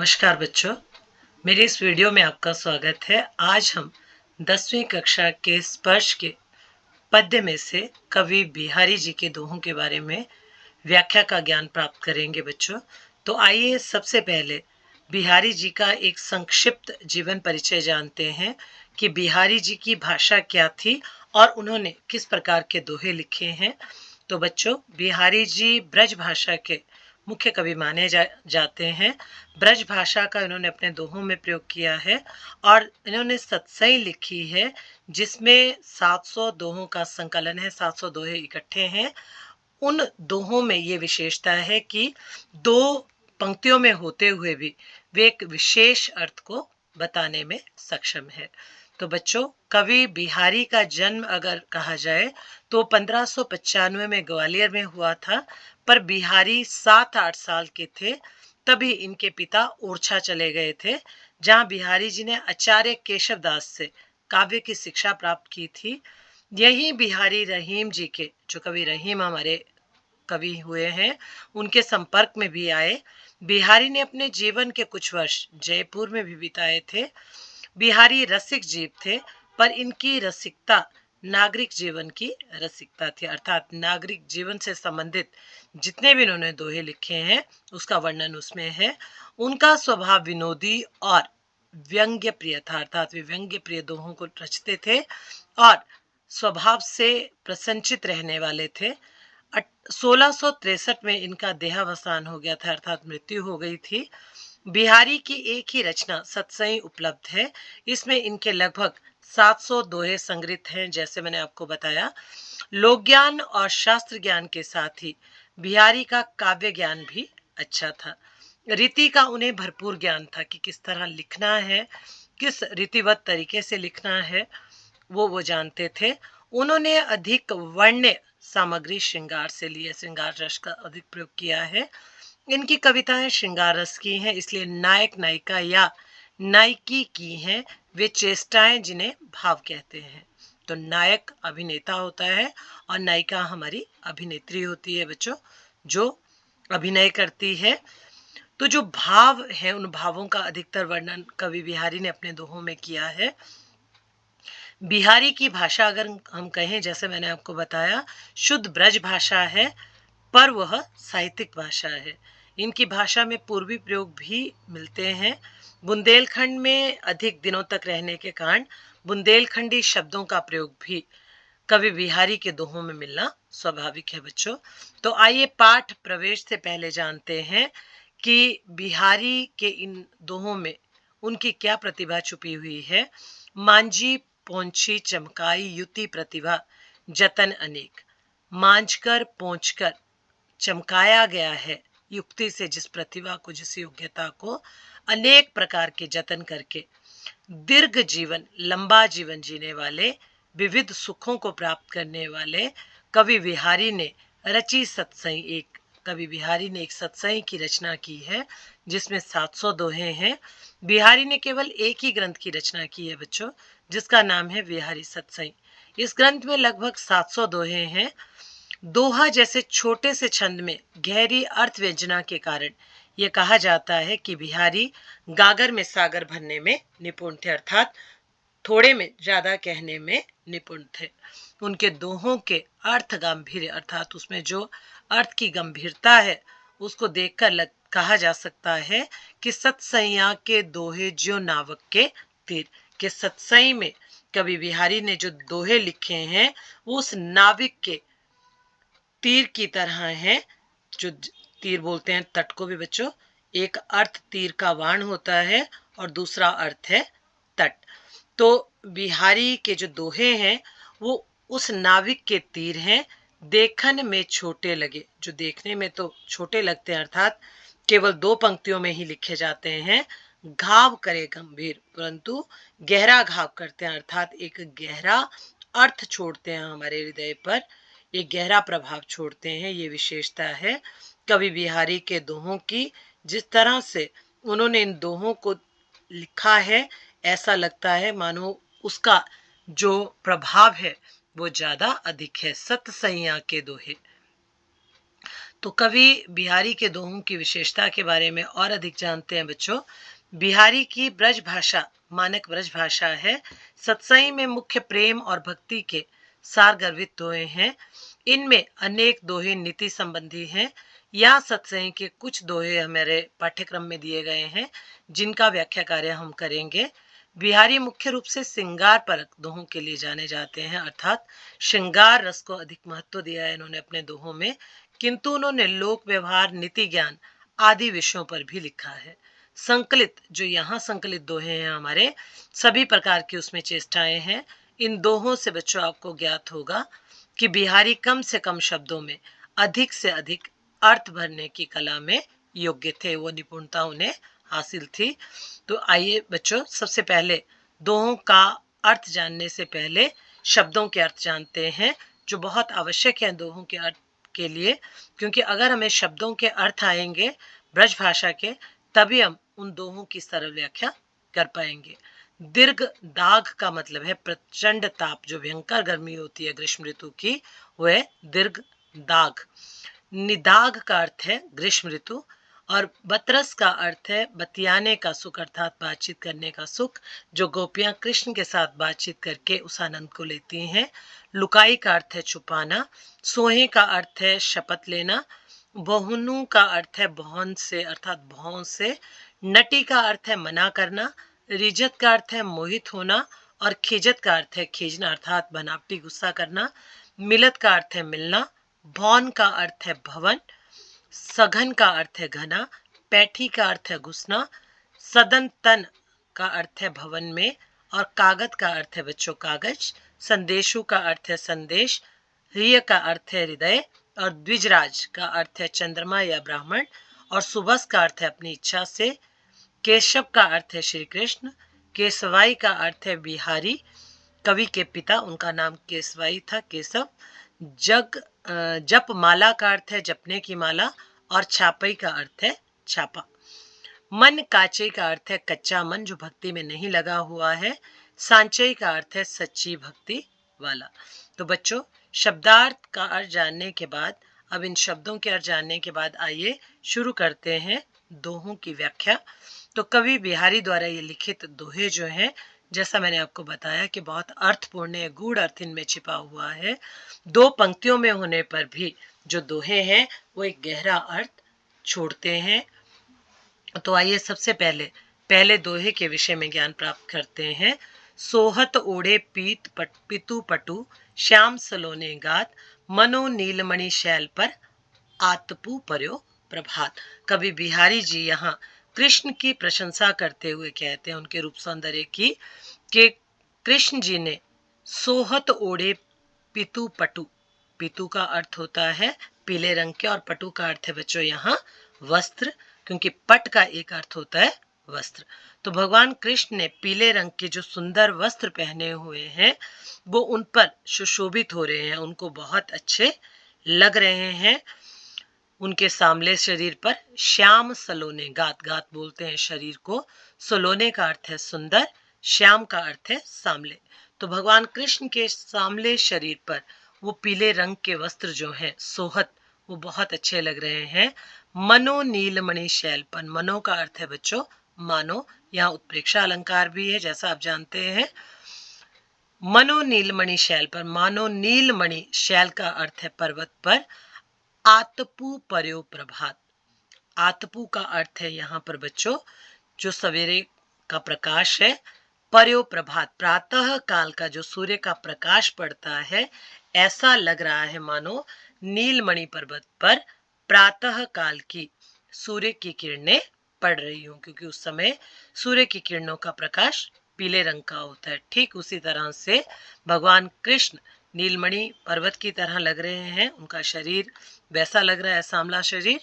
नमस्कार बच्चों, मेरे इस वीडियो में आपका स्वागत है। आज हम 10वीं कक्षा के स्पर्श के पद्य में से कवि बिहारी जी के दोहों के बारे में व्याख्या का ज्ञान प्राप्त करेंगे बच्चों। तो आइए सबसे पहले बिहारी जी का एक संक्षिप्त जीवन परिचय जानते हैं कि बिहारी जी की भाषा क्या थी और उन्होंने किस प्रकार के दोहे लिखे हैं। तो बच्चों, बिहारी जी ब्रज भाषा के मुख्य कवि माने जाते हैं। ब्रज भाषा का इन्होंने अपने दोहों में प्रयोग किया है और इन्होंने सतसई लिखी है जिसमें 700 दोहों का संकलन है। 700 दोहे इकट्ठे हैं। उन दोहों में ये विशेषता है कि दो पंक्तियों में होते हुए भी वे एक विशेष अर्थ को बताने में सक्षम है। तो बच्चों, कवि बिहारी का जन्म अगर कहा जाए तो 1595 में ग्वालियर में हुआ था, पर बिहारी 7-8 साल के थे तभी इनके पिता ओरछा चले गए थे, जहां बिहारी जी ने आचार्य केशव दास से काव्य की शिक्षा प्राप्त की थी। यही बिहारी रहीम जी के, जो कवि रहीम हमारे कवि हुए हैं, उनके संपर्क में भी आए। बिहारी ने अपने जीवन के कुछ वर्ष जयपुर में भी बिताए थे। बिहारी रसिक जीव थे, पर इनकी रसिकता नागरिक जीवन की रसिकता थी, अर्थात नागरिक जीवन से संबंधित जितने भी इन्होंने दोहे लिखे हैं उसका वर्णन उसमें है। उनका स्वभाव विनोदी और व्यंग्य प्रिय था, अर्थात वे व्यंग्य प्रिय दोहों को रचते थे और स्वभाव से प्रसन्नचित रहने वाले थे। 1663 में इनका देहावसान हो गया था, अर्थात मृत्यु हो गई थी। बिहारी की एक ही रचना सतसई उपलब्ध है। इसमें इनके लगभग 700 दोहे संग्रहित हैं। जैसे मैंने आपको बताया, लोक ज्ञान और शास्त्र ज्ञान के साथ ही बिहारी का काव्य ज्ञान भी अच्छा था। रीति का उन्हें भरपूर ज्ञान था कि किस तरह लिखना है, किस रीतिवत तरीके से लिखना है, वो जानते थे। उन्होंने अधिक वर्ण्य सामग्री श्रृंगार से ली है, श्रृंगार रस का अधिक प्रयोग किया है। इनकी कविताएं श्रृंगार रस की हैं, इसलिए नायक नायिका या नायकी की हैं वे चेष्टाएं जिन्हें भाव कहते हैं। तो नायक अभिनेता होता है और नायिका हमारी अभिनेत्री होती है बच्चों, जो अभिनय करती है। तो जो भाव है, उन भावों का अधिकतर वर्णन कवि बिहारी ने अपने दोहों में किया है। बिहारी की भाषा अगर हम कहें, जैसे मैंने आपको बताया, शुद्ध ब्रज भाषा है, पर वह साहित्यिक भाषा है। इनकी भाषा में पूर्वी प्रयोग भी मिलते हैं। बुंदेलखंड में अधिक दिनों तक रहने के कारण बुंदेलखंडी शब्दों का प्रयोग भी कवि बिहारी के दोहों में मिलना स्वाभाविक है बच्चों। तो आइए पाठ प्रवेश से पहले जानते हैं कि बिहारी के इन दोहों में उनकी क्या प्रतिभा छुपी हुई है। मांझी पोंछी चमकाई युति प्रतिभा जतन अनेक। मांझकर पोंछकर चमकाया गया है युक्ति से जिस प्रतिभा को, जिस योग्यता को, अनेक प्रकार के जतन करके दीर्घ जीवन, लंबा जीवन जीने वाले, विविध सुखों को प्राप्त करने वाले कवि बिहारी ने रची सतसई। कवि बिहारी ने एक सतसई की रचना की है जिसमें 700 दोहे हैं। बिहारी ने केवल एक ही ग्रंथ की रचना की है बच्चों, जिसका नाम है बिहारी सतसई। इस ग्रंथ में लगभग 700 दोहे हैं। दोहा जैसे छोटे से छंद में गहरी अर्थ व्यंजना के कारण यह कहा जाता है कि बिहारी गागर में सागर भरने में निपुण थे, अर्थात थोड़े में ज्यादा कहने में निपुण थे। उनके दोहों के अर्थ गंभीर, अर्थात उसमें जो अर्थ की गंभीरता है उसको देखकर कहा जा सकता है कि सतसैया के दोहे ज्यो नावक के तीर, के सतसई में कवि बिहारी ने जो दोहे लिखे हैं वो उस नाविक के तीर की तरह है। जो तीर बोलते हैं तट को भी बच्चों, एक अर्थ तीर का बाण होता है और दूसरा अर्थ है तट। तो बिहारी के जो दोहे हैं वो उस नाविक के तीर हैं। देखन में छोटे लगे, जो देखने में तो छोटे लगते हैं, अर्थात केवल 2 पंक्तियों में ही लिखे जाते हैं। घाव करे गंभीर, परंतु गहरा घाव करते हैं, अर्थात एक गहरा अर्थ छोड़ते हैं, हमारे हृदय पर एक गहरा प्रभाव छोड़ते हैं। ये विशेषता है कवि बिहारी के दोहों की। जिस तरह से उन्होंने इन दोहों को लिखा है, ऐसा लगता है मानो उसका जो प्रभाव है वो ज्यादा अधिक है। सतसैया के दोहे। तो कवि बिहारी के दोहों की विशेषता के बारे में और अधिक जानते हैं बच्चों। बिहारी की ब्रज भाषा मानक ब्रज भाषा है। सतसई में मुख्य प्रेम और भक्ति के सार गर्भित दोहे हैं। इनमें अनेक दोहे नीति संबंधी हैं। या सतसई के कुछ दोहे हमारे पाठ्यक्रम में दिए गए हैं, जिनका व्याख्या कार्य हम करेंगे। बिहारी मुख्य रूप से श्रृंगार परक दोहों के लिए जाने जाते हैं, अर्थात श्रृंगार रस को अधिक महत्व दिया है इन्होंने अपने दोहों में, किंतु उन्होंने लोक व्यवहार, नीति ज्ञान आदि विषयों पर भी लिखा है। संकलित जो यहाँ संकलित दोहे हैं हमारे, सभी प्रकार की उसमें चेष्टाएं हैं। इन दोहों से बच्चों आपको ज्ञात होगा कि बिहारी कम से कम शब्दों में अधिक से अधिक अर्थ भरने की कला में योग्य थे, वो निपुणता उन्हें हासिल थी। तो आइए बच्चों, सबसे पहले दोहों का अर्थ जानने से पहले शब्दों के अर्थ जानते हैं, जो बहुत आवश्यक है दोहों के अर्थ के लिए, क्योंकि अगर हमें शब्दों के अर्थ आएंगे ब्रज भाषा के, तभी हम उन दोहों की सरल व्याख्या कर पाएंगे। दीर्घ दाग का मतलब है प्रचंड ताप, जो भयंकर गर्मी होती है ग्रीष्म ऋतु की, वह दीर्घ दाग। निदाग का अर्थ है ग्रीष्म ऋतु, और बतरस का अर्थ है बतियाने का सुख, अर्थात बातचीत करने का सुख, जो गोपियां कृष्ण के साथ बातचीत करके उस आनंद को लेती हैं। लुकाई का अर्थ है छुपाना। सोहे का अर्थ है शपथ लेना। बहुनु का अर्थ है भौन से, अर्थात भौं से। नटी का अर्थ है मना करना। रिजत का अर्थ है मोहित होना, और खिजत का अर्थ है खींचना, अर्थात बनावटी गुस्सा करना। मिलत का अर्थ है मिलना। भौन का अर्थ है भवन। सघन का अर्थ है घना। पैठी का अर्थ है घुसना। सदन तन का अर्थ है भवन में, और कागज का अर्थ है बच्चों कागज। संदेशु का अर्थ है संदेश। हृय का अर्थ है हृदय, और द्विजराज का अर्थ है चंद्रमा या ब्राह्मण, और सुबस का अर्थ है अपनी इच्छा से। केशव का अर्थ है श्री कृष्ण। केसवाई का अर्थ है बिहारी, कवि के पिता, उनका नाम केसवाई था, केशव। जग जप माला का अर्थ है जपने की माला, और छापई का अर्थ है छापा। मन काचे का अर्थ है कच्चा मन, जो भक्ति में नहीं लगा हुआ है। सांचई का अर्थ है सच्ची भक्ति वाला। तो बच्चों, शब्दार्थ का अर्थ जानने के बाद, अब इन शब्दों के अर्थ जानने के बाद आइए शुरू करते हैं दोहों की व्याख्या। तो कवि बिहारी द्वारा ये लिखित दोहे जो हैं, जैसा मैंने आपको बताया कि बहुत अर्थपूर्ण है, गूढ़ अर्थ इनमें छिपा हुआ है। दो पंक्तियों में होने पर भी जो दोहे हैं वो एक गहरा अर्थ छोड़ते हैं। तो आइए सबसे पहले दोहे के विषय में ज्ञान प्राप्त करते हैं। सोहत ओढ़े पीत पितु पटु, श्याम सलोने गात, मनो नीलमणि शैल पर, आतपू पर्यो प्रभात। कवि बिहारी जी यहाँ कृष्ण की प्रशंसा करते हुए कहते हैं, उनके रूप सौंदर्य की, कि कृष्ण जी ने सोहत ओढ़े पितु पटु, पितु का अर्थ होता है पीले रंग के, और पटु का अर्थ है बच्चों यहाँ वस्त्र, क्योंकि पट का एक अर्थ होता है वस्त्र। तो भगवान कृष्ण ने पीले रंग के जो सुंदर वस्त्र पहने हुए हैं, वो उन पर सुशोभित हो रहे हैं, उनको बहुत अच्छे लग रहे हैं। उनके सामले शरीर पर श्याम सलोने, गात गात बोलते हैं शरीर को। सलोने का अर्थ है सुंदर, श्याम का अर्थ है सामले। तो भगवान कृष्ण के सामले शरीर पर वो पीले रंग के वस्त्र जो हैं सोहत, वो बहुत अच्छे लग रहे हैं। मनो नीलमणि शैलपन, मनो का अर्थ है बच्चों मानो, यहाँ उत्प्रेक्षा अलंकार भी है जैसा आप जानते हैं। मनो नीलमणि शैल पर, मानो नीलमणि, शैल का अर्थ है पर्वत पर। आतपू पर्यो प्रभात, आतपू का अर्थ है यहाँ पर बच्चों जो सवेरे का प्रकाश है। पर्यो प्रभात, प्रातः काल का जो सूर्य का प्रकाश पड़ता है, ऐसा लग रहा है मानो नीलमणि पर्वत पर प्रातः काल की सूर्य की किरणें पड़ रही हो, क्योंकि उस समय सूर्य की किरणों का प्रकाश पीले रंग का होता है। ठीक उसी तरह से भगवान कृष्ण नीलमणि पर्वत की तरह लग रहे हैं, उनका शरीर वैसा लग रहा है सांवला शरीर,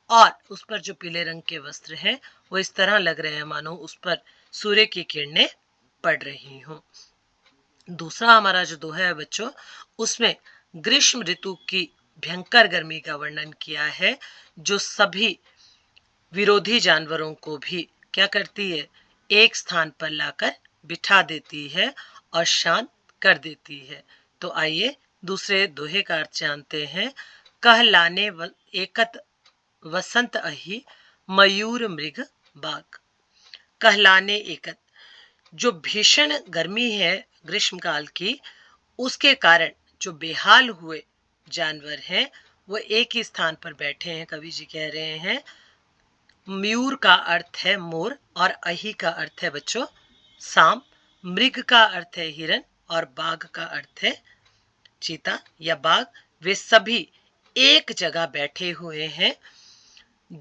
और उस पर जो पीले रंग के वस्त्र हैं वो इस तरह लग रहे हैं मानो उस पर सूर्य की किरणें पड़ रही हों। दूसरा हमारा जो दोहा है बच्चों, उसमें ग्रीष्म ऋतु की भयंकर गर्मी का वर्णन किया है, जो सभी विरोधी जानवरों को भी क्या करती है, एक स्थान पर लाकर बिठा देती है और शांत कर देती है। तो आइए दूसरे दोहे का अर्थ जानते हैं। कहलाने एकत वसंत अहि मयूर मृग बाग। कहलाने एकत, जो भीषण गर्मी है ग्रीष्म काल की, उसके कारण जो बेहाल हुए जानवर हैं वो एक ही स्थान पर बैठे हैं। कवि जी कह रहे हैं मयूर का अर्थ है मोर और अहि का अर्थ है बच्चों सांप, मृग का अर्थ है हिरन और बाघ का अर्थ है चीता या बाघ। वे सभी एक जगह बैठे हुए हैं।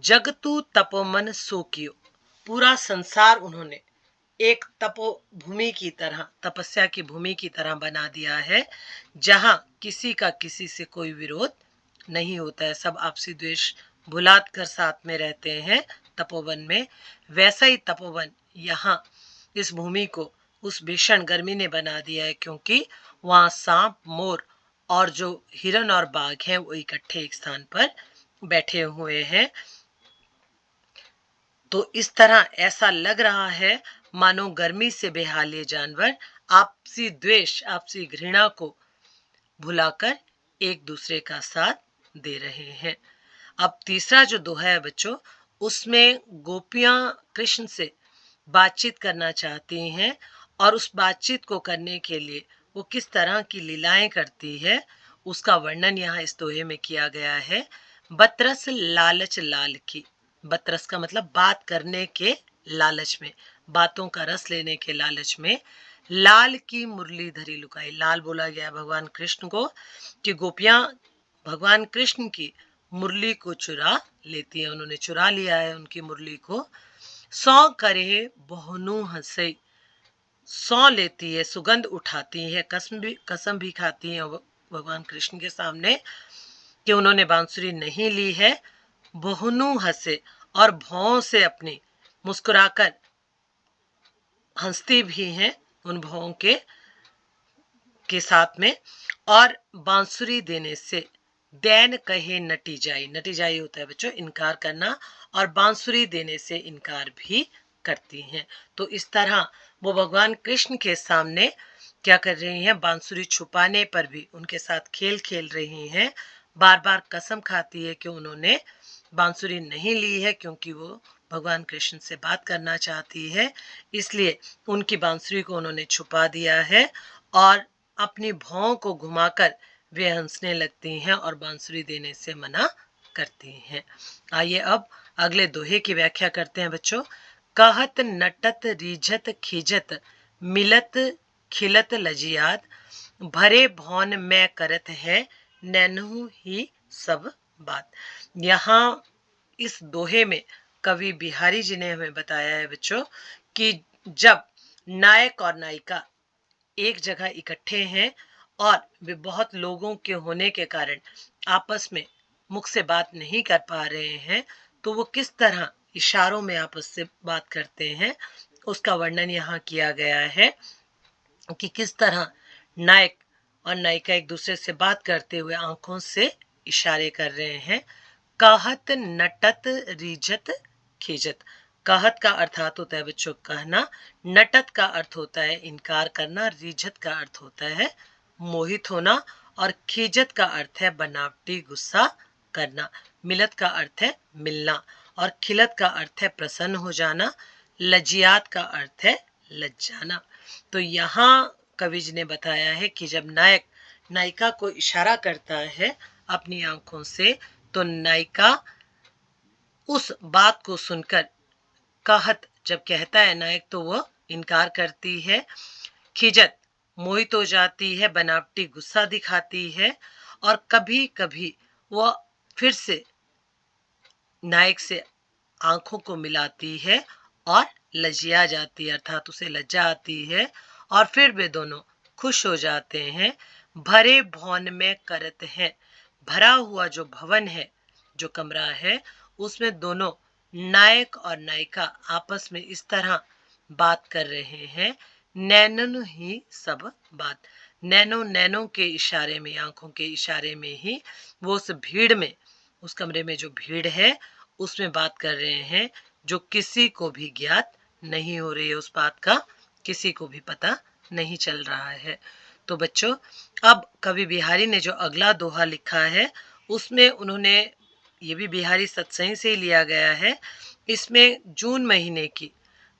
जगतु तपोमन सो कियो, पूरा संसार उन्होंने एक तपोभूमि की तरह, तपस्या की भूमि की तरह बना दिया है, जहां किसी का किसी से कोई विरोध नहीं होता है, सब आपसी द्वेष भुलात कर साथ में रहते हैं तपोवन में। वैसा ही तपोवन यहाँ इस भूमि को उस भीषण गर्मी ने बना दिया है, क्योंकि वहां सांप, मोर और जो हिरन और बाघ हैं वो इकट्ठे एक स्थान पर बैठे हुए हैं। तो इस तरह ऐसा लग रहा है मानो गर्मी से बेहाल ये जानवर आपसी द्वेष, आपसी घृणा को भुलाकर एक दूसरे का साथ दे रहे हैं। अब तीसरा जो दोहा है बच्चों, उसमें गोपियां कृष्ण से बातचीत करना चाहती हैं और उस बातचीत को करने के लिए वो किस तरह की लीलाएं करती है उसका वर्णन यहाँ इस दोहे में किया गया है। बतरस लालच लाल की, बतरस का मतलब बात करने के लालच में, बातों का रस लेने के लालच में, लाल की मुरली धरी लुकाई। लाल बोला गया भगवान कृष्ण को कि गोपियां भगवान कृष्ण की मुरली को चुरा लेती है, उन्होंने चुरा लिया है उनकी मुरली को। सौ करे बहुनु हंसे, सौ लेती है, सुगंध उठाती है, कसम भी खाती है भगवान कृष्ण के सामने कि उन्होंने बांसुरी नहीं ली है। बहुनु हंसे, और भौं से अपनी मुस्कुराकर हंसती भी हैं उन भौं के साथ में। और बांसुरी देने से दैन कहे नटी जाई, नटी जाई होता है बच्चों इनकार करना, और बांसुरी देने से इनकार भी करती हैं। तो इस तरह वो भगवान कृष्ण के सामने क्या कर रही हैं, बांसुरी छुपाने पर भी उनके साथ खेल खेल रही हैं। बार बार कसम खाती है कि उन्होंने बांसुरी नहीं ली है, क्योंकि वो भगवान कृष्ण से बात करना चाहती है, इसलिए उनकी बांसुरी को उन्होंने छुपा दिया है और अपनी भौं को घुमाकर वे हंसने लगती हैं और बांसुरी देने से मना करती हैं। आइए अब अगले दोहे की व्याख्या करते हैं बच्चों। कहत नटत रीझत खीजत मिलत खिलत लजियात, भरे भौन में करत है नैनहु ही सब बात। यहाँ इस दोहे में कवि बिहारी जी ने हमें बताया है बच्चों कि जब नायक और नायिका एक जगह इकट्ठे हैं और वे बहुत लोगों के होने के कारण आपस में मुख से बात नहीं कर पा रहे हैं, तो वो किस तरह इशारों में आपस से बात करते हैं उसका वर्णन यहाँ किया गया है कि किस तरह नायक और नायिका एक दूसरे से बात करते हुए आंखों से इशारे कर रहे हैं। कहत नटत रीझत खीजत, कहत का अर्थात होता है बच्चों कहना, नटत का अर्थ होता है इनकार करना, रीझत का अर्थ होता है मोहित होना, और खीजत का अर्थ है बनावटी गुस्सा करना, मिलत का अर्थ है मिलना, और खिलत का अर्थ है प्रसन्न हो जाना, लजियात का अर्थ है लज्जाना। तो यहाँ कवि जी ने बताया है कि जब नायक नायिका को इशारा करता है अपनी आंखों से, तो नायिका उस बात को सुनकर, कहत जब कहता है नायक तो वह इनकार करती है, खिजत मोहित हो जाती है, बनावटी गुस्सा दिखाती है, और कभी कभी वह फिर से नायक से आंखों को मिलाती है और लजिया जाती है, अर्थात उसे लज्जा आती है, और फिर वे दोनों खुश हो जाते हैं। भरे भवन में करत हैं, भरा हुआ जो भवन है, जो कमरा है, उसमें दोनों नायक और नायिका आपस में इस तरह बात कर रहे हैं। नैनन ही सब बात, नैनो नैनो के इशारे में, आंखों के इशारे में ही वो उस भीड़ में, उस कमरे में जो भीड़ है उसमें बात कर रहे हैं, जो किसी को भी ज्ञात नहीं हो रही है, उस बात का किसी को भी पता नहीं चल रहा है। तो बच्चों अब कवि बिहारी ने जो अगला दोहा लिखा है उसमें उन्होंने, ये भी बिहारी सत्संग से ही लिया गया है, इसमें जून महीने की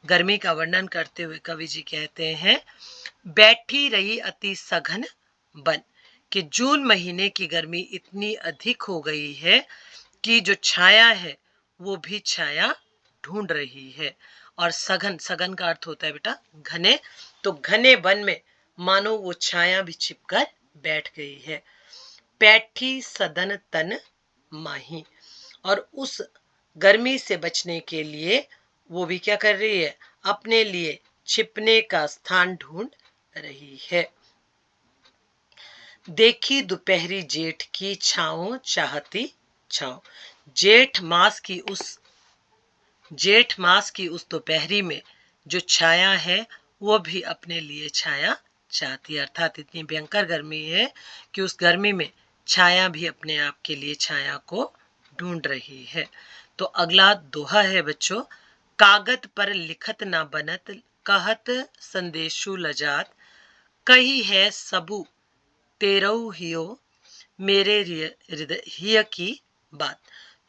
गर्मी का वर्णन करते हुए कवि जी कहते हैं, बैठी रही अति सघन बन, कि जून महीने की गर्मी इतनी अधिक हो गई है कि जो छाया है वो भी छाया ढूंढ रही है। और सघन, सघन का अर्थ होता है बेटा घने, तो घने वन में मानो वो छाया भी छिपकर बैठ गई है। पैठी सदन तन माही, और उस गर्मी से बचने के लिए वो भी क्या कर रही है, अपने लिए छिपने का स्थान ढूंढ रही है। देखी दोपहरी जेठ की छाओ चाहती छाओ, जेठ मास की उस दोपहरी में जो छाया है वो भी अपने लिए छाया चाहती है, अर्थात इतनी भयंकर गर्मी है कि उस गर्मी में छाया भी अपने आप के लिए छाया को ढूंढ रही है। तो अगला दोहा है बच्चों, कागज पर लिखत ना बनत, कहत संदेशु लजात, कही है सबू तेरऊ हियो, मेरे हृदय की बात।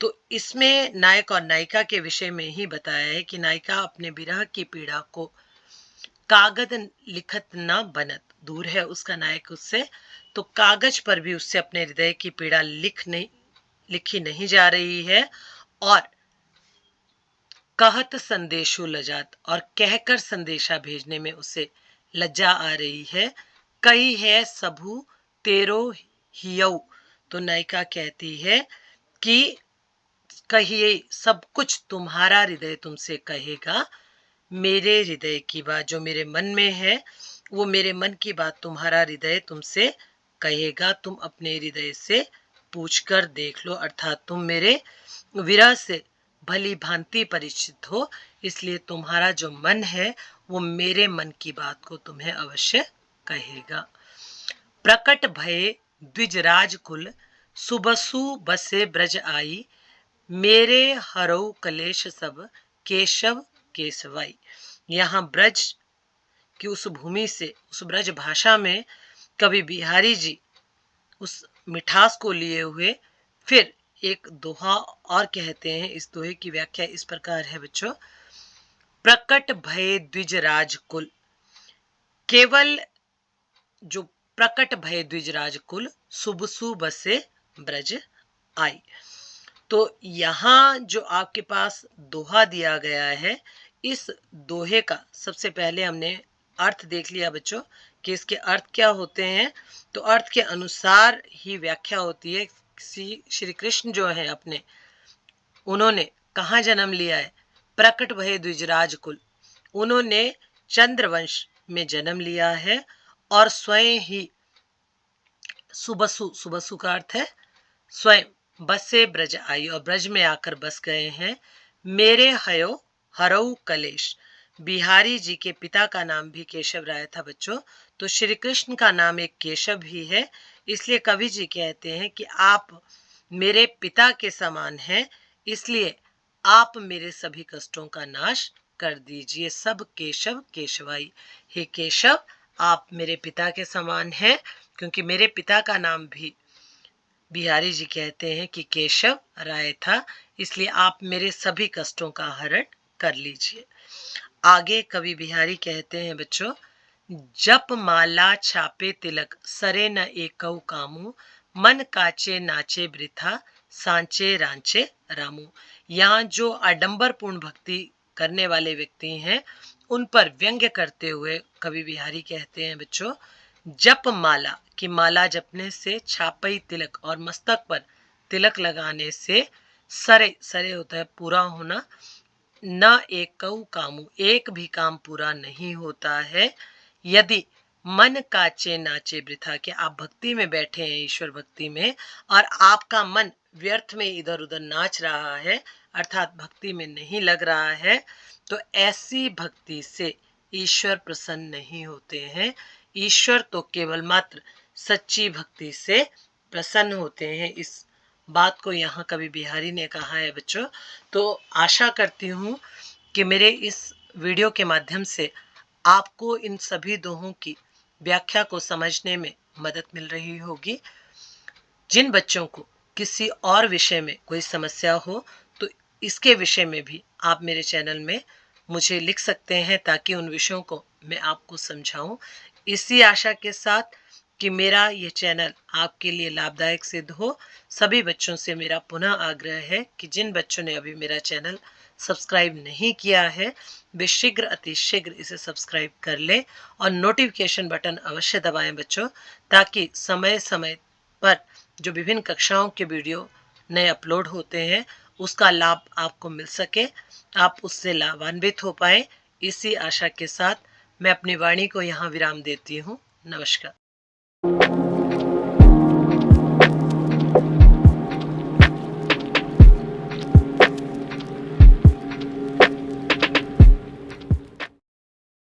तो इसमें नायक और नायिका के विषय में ही बताया है कि नायिका अपने विरह की पीड़ा को कागज लिखत न बनत, दूर है उसका नायक उससे, तो कागज पर भी उससे अपने हृदय की पीड़ा लिखी नहीं जा रही है, और कहत संदेशु लजात, और कहकर संदेशा भेजने में उसे लज्जा आ रही है। कही है सबू तेरो हियऊ, तो नायिका कहती है कि कहिए सब कुछ तुम्हारा हृदय तुमसे कहेगा, मेरे हृदय की बात जो मेरे मन में है, वो मेरे मन की बात तुम्हारा हृदय तुमसे कहेगा, तुम अपने हृदय से पूछकर देख लो, अर्थात तुम मेरे विरह से भली भांति परिचित हो, इसलिए तुम्हारा जो मन है वो मेरे मन की बात को तुम्हें अवश्य कहेगा। प्रकट भय द्विजराज कुल, सुबसु बसे ब्रज आई, मेरे हरऊ कलेश सब, केशव केशवाई। यहाँ ब्रज की उस भूमि से, उस ब्रज भाषा में कवि बिहारी जी उस मिठास को लिए हुए फिर एक दोहा और कहते हैं। इस दोहे की व्याख्या इस प्रकार है बच्चों, प्रकट भय द्विजराज कुल, केवल जो प्रकट भय द्विजराज कुल, सुबसु बसे ब्रज आई। तो यहाँ जो आपके पास दोहा दिया गया है, इस दोहे का सबसे पहले हमने अर्थ देख लिया बच्चों कि इसके अर्थ क्या होते हैं। तो अर्थ के अनुसार ही व्याख्या होती है। श्री कृष्ण जो है अपने, उन्होंने कहाँ जन्म लिया है, प्रकट भय द्विजराज कुल, उन्होंने चंद्रवंश में जन्म लिया है, और स्वयं ही सुबसु, सुबसु का अर्थ है स्वयं, बसे ब्रज आई, और ब्रज में आकर बस गए हैं। मेरे हरऊ कलेश, बिहारी जी के पिता का नाम भी केशव राय था बच्चों, तो श्री कृष्ण का नाम एक केशव भी है, इसलिए कवि जी कहते हैं कि आप मेरे पिता के समान हैं, इसलिए आप मेरे सभी कष्टों का नाश कर दीजिए। सब केशव केशवाई, हे केशव आप मेरे पिता के समान हैं, क्योंकि मेरे पिता का नाम भी बिहारी जी कहते हैं कि केशव राय था, इसलिए आप मेरे सभी कष्टों का हरण कर लीजिए। आगे कवि बिहारी कहते हैं बच्चों, जप माला छापे तिलक, सरे न एकऊ कामू, मन काचे नाचे वृथा, सांचे रांचे रामू। यहाँ जो आडंबर पूर्ण भक्ति करने वाले व्यक्ति हैं उन पर व्यंग्य करते हुए कवि बिहारी कहते हैं बच्चों, जप माला की माला जपने से, छापई तिलक और मस्तक पर तिलक लगाने से, सरे, सरे होता है पूरा होना, न एकऊ कामू, एक भी काम पूरा नहीं होता है, यदि मन काचे नाचे वृथा, के आप भक्ति में बैठे हैं, ईश्वर भक्ति में, और आपका मन व्यर्थ में इधर उधर नाच रहा है, अर्थात भक्ति में नहीं लग रहा है, तो ऐसी भक्ति से ईश्वर प्रसन्न नहीं होते हैं। ईश्वर तो केवल मात्र सच्ची भक्ति से प्रसन्न होते हैं। इस बात को यहाँ कवि बिहारी ने कहा है बच्चों। तो आशा करती हूँ कि मेरे इस वीडियो के माध्यम से आपको इन सभी दोहों की व्याख्या को समझने में मदद मिल रही होगी। जिन बच्चों को किसी और विषय में कोई समस्या हो तो इसके विषय में भी आप मेरे चैनल में मुझे लिख सकते हैं, ताकि उन विषयों को मैं आपको समझाऊं। इसी आशा के साथ कि मेरा ये चैनल आपके लिए लाभदायक सिद्ध हो, सभी बच्चों से मेरा पुनः आग्रह है कि जिन बच्चों ने अभी मेरा चैनल सब्सक्राइब नहीं किया है, वे शीघ्र अतिशीघ्र इसे सब्सक्राइब कर लें और नोटिफिकेशन बटन अवश्य दबाएं बच्चों, ताकि समय समय पर जो विभिन्न कक्षाओं के वीडियो नए अपलोड होते हैं उसका लाभ आपको मिल सके, आप उससे लाभान्वित हो पाए। इसी आशा के साथ मैं अपनी वाणी को यहाँ विराम देती हूँ। नमस्कार।